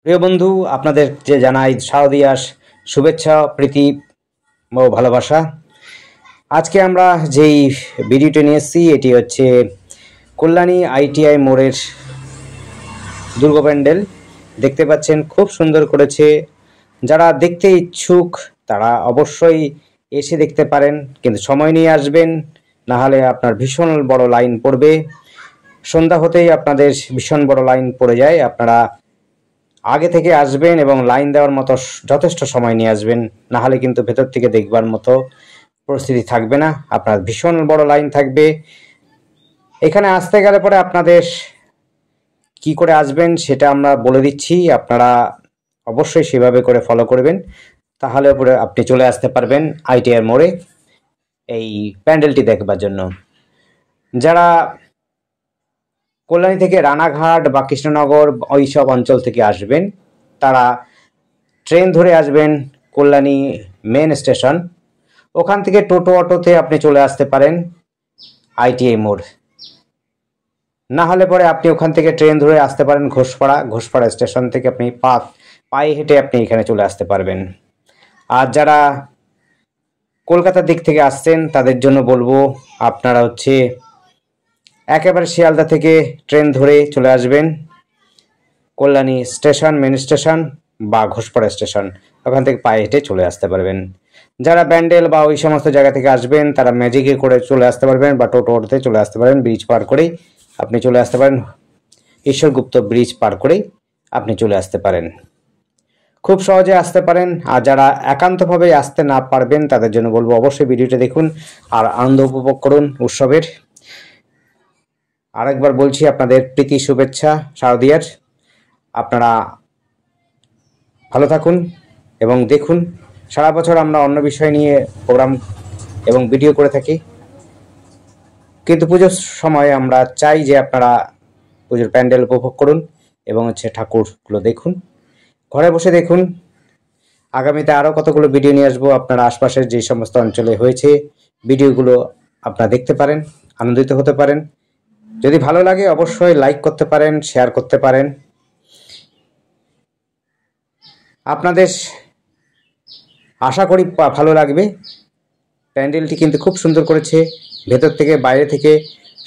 প্রিয় বন্ধু, আপনাদের যে জানাই শারদীয়ার শুভেচ্ছা, প্রীতি ও ভালোবাসা। আজকে আমরা যেই ভিডিওটি নিয়ে এসেছি এটি হচ্ছে কল্যাণী আইটিআই মোড়ের দুর্গা প্যান্ডেল। দেখতে পাচ্ছেন খুব সুন্দর করেছে। যারা দেখতে ইচ্ছুক তারা অবশ্যই এসে দেখতে পারেন, কিন্তু সময় নিয়ে আসবেন, না হলে আপনার ভীষণ বড় লাইন পড়বে। সন্ধ্যা হতেই আপনাদের ভীষণ বড় লাইন পড়ে যায়। আপনারা আগে থেকে আসবেন এবং লাইন দেওয়ার মতো যথেষ্ট সময় নিয়ে আসবেন, না হলে কিন্তু ভেতর থেকে দেখবার মতো পরিস্থিতি থাকবে না। আপনার ভীষণ বড় লাইন থাকবে। এখানে আসতে গেলে পরে আপনাদের কি করে আসবেন সেটা আমরা বলে দিচ্ছি, আপনারা অবশ্যই সেভাবে করে ফলো করবেন, তাহলে পরে আপনি চলে আসতে পারবেন আইটিআই মোড়ে এই প্যান্ডেলটি দেখবার জন্য। যারা কল্যাণী থেকে রানাঘাট বা কৃষ্ণনগর ওই সব অঞ্চল থেকে আসবেন তারা ট্রেন ধরে আসবেন কল্যাণী মেন স্টেশন। ওখান থেকে টোটো অটোতে আপনি চলে আসতে পারেন আইটিআই মোড়, না হলে পরে আপনি ওখান থেকে ট্রেন ধরে আসতে পারেন ঘোষপাড়া স্টেশন থেকে আপনি পায়ে হেঁটে আপনি এখানে চলে আসতে পারবেন। আর যারা কলকাতার দিক থেকে আসছেন তাদের জন্য বলবো, আপনারা হচ্ছে একেবারে শিয়ালদা থেকে ট্রেন ধরে চলে আসবেন কল্যাণী স্টেশন, মেন স্টেশন বা ঘোষপাড়া স্টেশন, ওখান থেকে পায়ে হেঁটে চলে আসতে পারবেন। যারা ব্যান্ডেল বা ওই সমস্ত জায়গা থেকে আসবেন তারা ম্যাজিকে করে চলে আসতে পারবেন বা টোটোতে চলে আসতে পারেন। ব্রিজ পার করেই আপনি চলে আসতে পারেন, ঈশ্বরগুপ্ত ব্রিজ পার করেই আপনি চলে আসতে পারেন, খুব সহজে আসতে পারেন। আর যারা একান্তভাবে আসতে না পারবেন তাদের জন্য বলবো অবশ্যই ভিডিওটা দেখুন আর আনন্দ উপভোগ করুন উৎসবের। আরেকবার বলছি, আপনাদের প্রীতি শুভেচ্ছা শারদীয়ার। আপনারা ভালো থাকুন এবং দেখুন। সারা বছর আমরা অন্য বিষয় নিয়ে প্রোগ্রাম এবং ভিডিও করে থাকি, কিন্তু পুজোর সময় আমরা চাই যে আপনারা পুজোর প্যান্ডেল উপভোগ করুন এবং হচ্ছে ঠাকুরগুলো দেখুন, ঘরে বসে দেখুন। আগামীতে আরও কতগুলো ভিডিও নিয়ে আসবো। আপনারা আশপাশের যে সমস্ত অঞ্চলে হয়েছে ভিডিওগুলো আপনারা দেখতে পারেন, আনন্দিত হতে পারেন। যদি ভালো লাগে অবশ্যই লাইক করতে পারেন, শেয়ার করতে পারেন। আপনাদের আশা করি ভালো লাগবে। প্যান্ডেলটি কিন্তু খুব সুন্দর করেছে, ভেতর থেকে বাইরে থেকে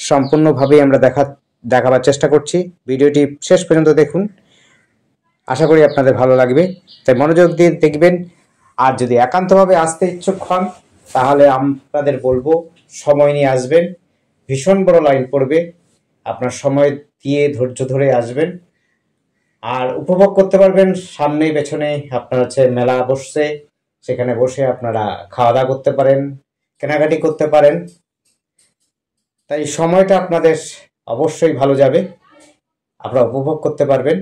সম্পূর্ণভাবেই আমরা দেখাবার চেষ্টা করছি। ভিডিওটি শেষ পর্যন্ত দেখুন, আশা করি আপনাদের ভালো লাগবে, তাই মনোযোগ দিয়ে দেখবেন। আর যদি একান্তভাবে আসতে ইচ্ছুক হন তাহলে আপনাদের বলবো সময় নিয়ে আসবেন, ভীষণ বড় লাইন পড়বে, আপনার সময় দিয়ে ধৈর্য ধরে আসবেন আর উপভোগ করতে পারবেন। সামনে পেছনে আপনার হচ্ছে মেলা বসছে, সেখানে বসে আপনারা খাওয়া দাওয়া করতে পারেন, কেনাকাটি করতে পারেন। তাই সময়টা আপনাদের অবশ্যই ভালো যাবে, আপনারা উপভোগ করতে পারবেন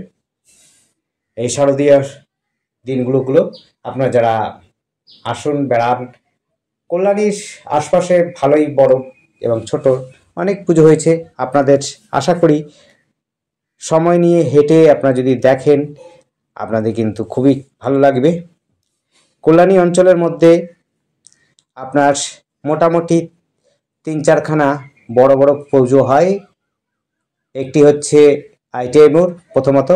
এই শারদীয়ার দিনগুলো। আপনারা যারা আসুন, বেড়ান। কল্যাণীর আশপাশে ভালোই বড় এবং ছোট অনেক পুজো হয়েছে। আপনাদের আশা করি সময় নিয়ে হেঁটে আপনারা যদি দেখেন আপনাদের কিন্তু খুবই ভালো লাগবে। কল্যাণী অঞ্চলের মধ্যে আপনার মোটামুটি 3-4খানা বড় বড় পুজো হয়। একটি হচ্ছে আইটিআই মোড় প্রথমত,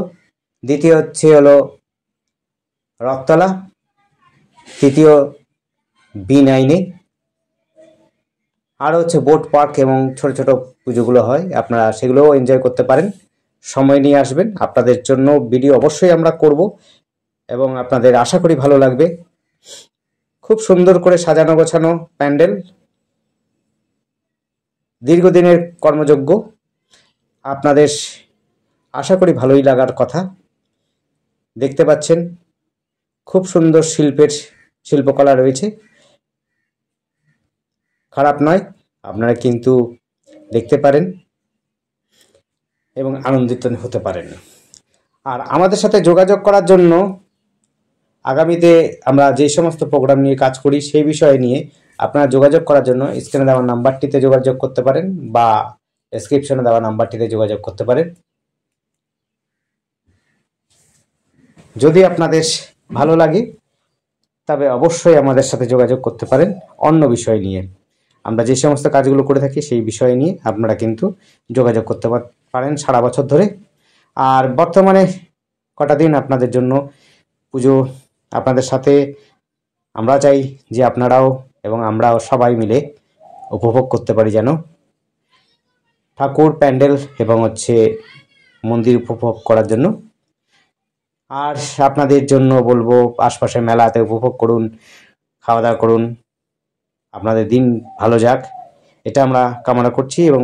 দ্বিতীয় হলো রথতলা, তৃতীয় B9-এ, আর হচ্ছে বোট পার্ক এবং ছোট ছোট পুজোগুলো হয়। আপনারা সেগুলোও এনজয় করতে পারেন, সময় নিয়ে আসবেন। আপনাদের জন্য ভিডিও অবশ্যই আমরা করব এবং আপনাদের আশা করি ভালো লাগবে। খুব সুন্দর করে সাজানো গোছানো প্যান্ডেল, দীর্ঘদিনের কর্মযজ্ঞ, আপনাদের আশা করি ভালোই লাগার কথা। দেখতে পাচ্ছেন খুব সুন্দর শিল্পকলা রয়েছে, খারাপ নয়। আপনারা কিন্তু দেখতে পারেন এবং আনন্দিত হতে পারেন। আর আমাদের সাথে যোগাযোগ করার জন্য আগামীতে আমরা যে সমস্ত প্রোগ্রাম নিয়ে কাজ করি সেই বিষয় নিয়ে আপনারা যোগাযোগ করার জন্য স্ক্রিনে দেওয়া নাম্বারটিতে যোগাযোগ করতে পারেন বা ডেসক্রিপশনে দেওয়া নাম্বারটিতে যোগাযোগ করতে পারেন। যদি আপনাদের ভালো লাগে তবে অবশ্যই আমাদের সাথে যোগাযোগ করতে পারেন অন্য বিষয় নিয়ে। আমরা যে সমস্ত কাজগুলো করে থাকি সেই বিষয় নিয়ে আপনারা কিন্তু যোগাযোগ করতে পারেন সারা বছর ধরে। আর বর্তমানে কটা দিন আপনাদের জন্য পুজো আপনাদের সাথে আমরা চাই যে আপনারাও এবং আমরাও সবাই মিলে উপভোগ করতে পারি, যেন ঠাকুর, প্যান্ডেল এবং মন্দির উপভোগ করার জন্য। আর আপনাদের জন্য বলবো আশপাশে মেলাতে উপভোগ করুন, খাওয়া দাওয়া করুন, আপনাদের দিন ভালো যাক, এটা আমরা কামনা করছি এবং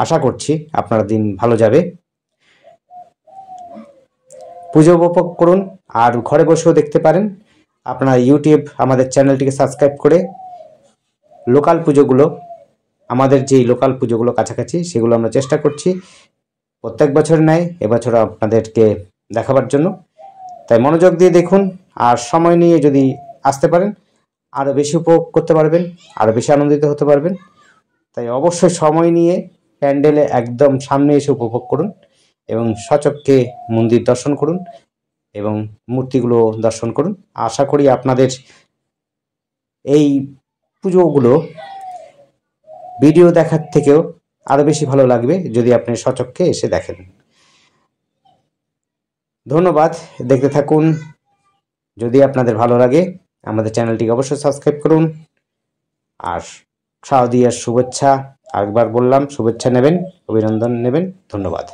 আশা করছি আপনার দিন ভালো যাবে। পুজো উপভোগ করুন আর ঘরে বসেও দেখতে পারেন। আপনার ইউটিউব আমাদের চ্যানেলটিকে সাবস্ক্রাইব করে লোকাল পুজোগুলো, আমাদের যেই লোকাল পুজোগুলো কাছাকাছি, সেগুলো আমরা চেষ্টা করছি প্রত্যেক বছর ন্যায় এবছর আপনাদেরকে দেখাবার জন্য। তাই মনোযোগ দিয়ে দেখুন আর সময় নিয়ে যদি আসতে পারেন আরও বেশি উপভোগ করতে পারবেন, আরও বেশি আনন্দিত হতে পারবেন। তাই অবশ্যই সময় নিয়ে প্যান্ডেলে একদম সামনে এসে উপভোগ করুন এবং সচক্ষে মন্দির দর্শন করুন এবং মূর্তিগুলো দর্শন করুন। আশা করি আপনাদের এই পুজোগুলো ভিডিও দেখার থেকেও আরও বেশি ভালো লাগবে যদি আপনি সচক্ষে এসে দেখেন। ধন্যবাদ, দেখতে থাকুন। যদি আপনাদের ভালো লাগে আমাদের চ্যানেলটিকে অবশ্যই সাবস্ক্রাইব করুন। আর শারদীয়ার শুভেচ্ছা, আরেকবার বললাম, শুভেচ্ছা নেবেন, অভিনন্দন নেবেন। ধন্যবাদ।